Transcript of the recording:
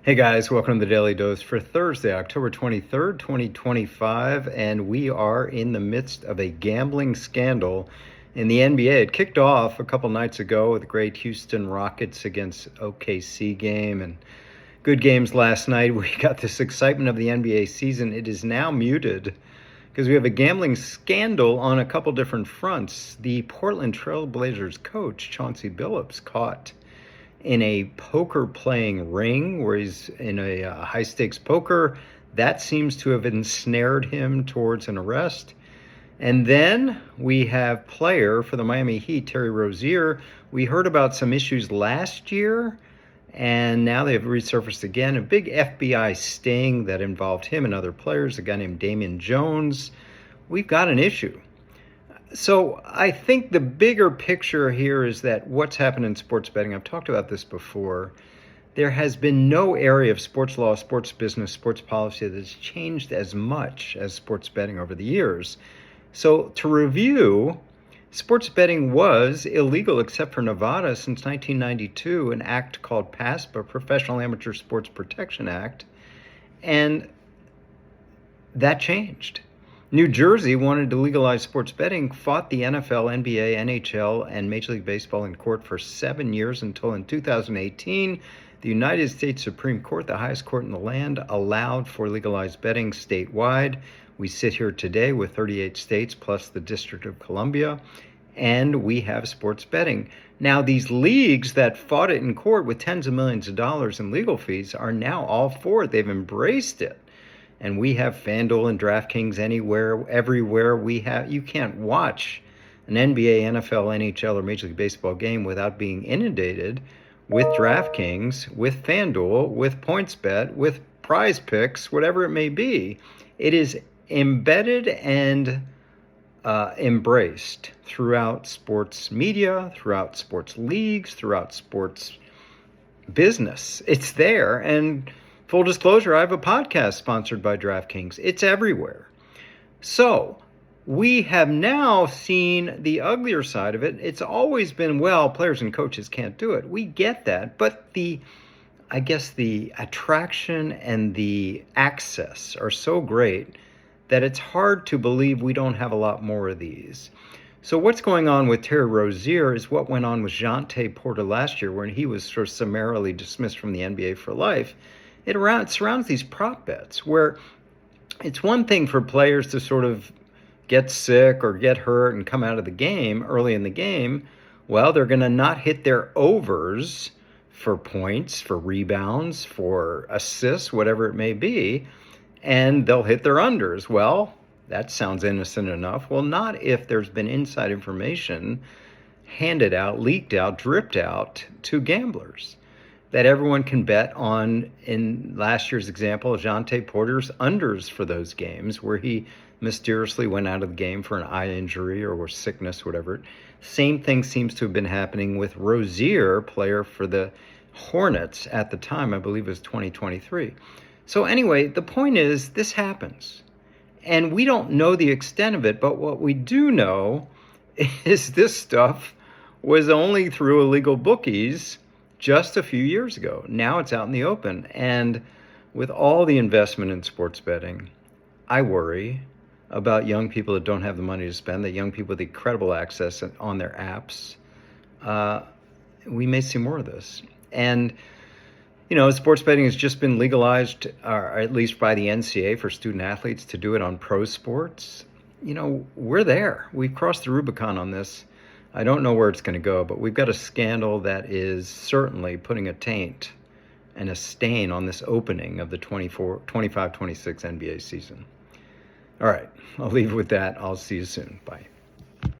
Hey guys, welcome to the Daily Dose for Thursday, October 23rd, 2025, and we are in the midst of a gambling scandal in the NBA. It kicked off a couple nights ago with the great Houston Rockets against OKC game and good games last night. We got this excitement of the NBA season. It is now muted because we have a gambling scandal on a couple different fronts. The Portland Trail Blazers coach, Chauncey Billups, caught in a poker playing ring where he's in a high stakes poker. That seems to have ensnared him towards an arrest. And then we have player for the Miami Heat, Terry Rozier. We heard about some issues last year, and now they've resurfaced again. A big FBI sting that involved him and other players, a guy named Damian Jones. We've got an issue. So I think the bigger picture here is that what's happened in sports betting, I've talked about this before, there has been no area of sports law, sports business, sports policy that has changed as much as sports betting over the years. So to review, sports betting was illegal except for Nevada since 1992, an act called PASPA, Professional Amateur Sports Protection Act, and that changed. New Jersey wanted to legalize sports betting, fought the NFL, NBA, NHL, and Major League Baseball in court for 7 years until in 2018, the United States Supreme Court, the highest court in the land, allowed for legalized betting statewide. We sit here today with 38 states plus the District of Columbia, and we have sports betting. Now, these leagues that fought it in court with tens of millions of dollars in legal fees are now all for it. They've embraced it. And we have FanDuel and DraftKings anywhere, everywhere. You can't watch an NBA, NFL, NHL, or Major League Baseball game without being inundated with DraftKings, with FanDuel, with PointsBet, with Prize Picks, whatever it may be. It is embedded and embraced throughout sports media, throughout sports leagues, throughout sports business. It's there. And full disclosure, I have a podcast sponsored by DraftKings. It's everywhere. So we have now seen the uglier side of it. It's always been, well, players and coaches can't do it. We get that. But the attraction and the access are so great that it's hard to believe we don't have a lot more of these. So what's going on with Terry Rozier is what went on with Jontay Porter last year when he was sort of summarily dismissed from the NBA for life. It surrounds these prop bets where it's one thing for players to sort of get sick or get hurt and come out of the game early in the game. Well, they're going to not hit their overs for points, for rebounds, for assists, whatever it may be, and they'll hit their unders. Well, that sounds innocent enough. Well, not if there's been inside information handed out, leaked out, dripped out to gamblers that everyone can bet on. In last year's example, Jontay Porter's unders for those games where he mysteriously went out of the game for an eye injury or sickness, whatever. Same thing seems to have been happening with Rozier, player for the Hornets at the time, I believe it was 2023. So anyway, the point is this happens. And we don't know the extent of it, but what we do know is this stuff was only through illegal bookies just a few years ago. Now it's out in the open. And with all the investment in sports betting, I worry about young people that don't have the money to spend, the young people with incredible access on their apps. We may see more of this. And, sports betting has just been legalized, or at least by the NCAA, for student athletes to do it on pro sports. We're there. We've crossed the Rubicon on this. I don't know where it's going to go, but we've got a scandal that is certainly putting a taint and a stain on this opening of the 25-26 NBA season. All right, I'll leave it with that. I'll see you soon. Bye.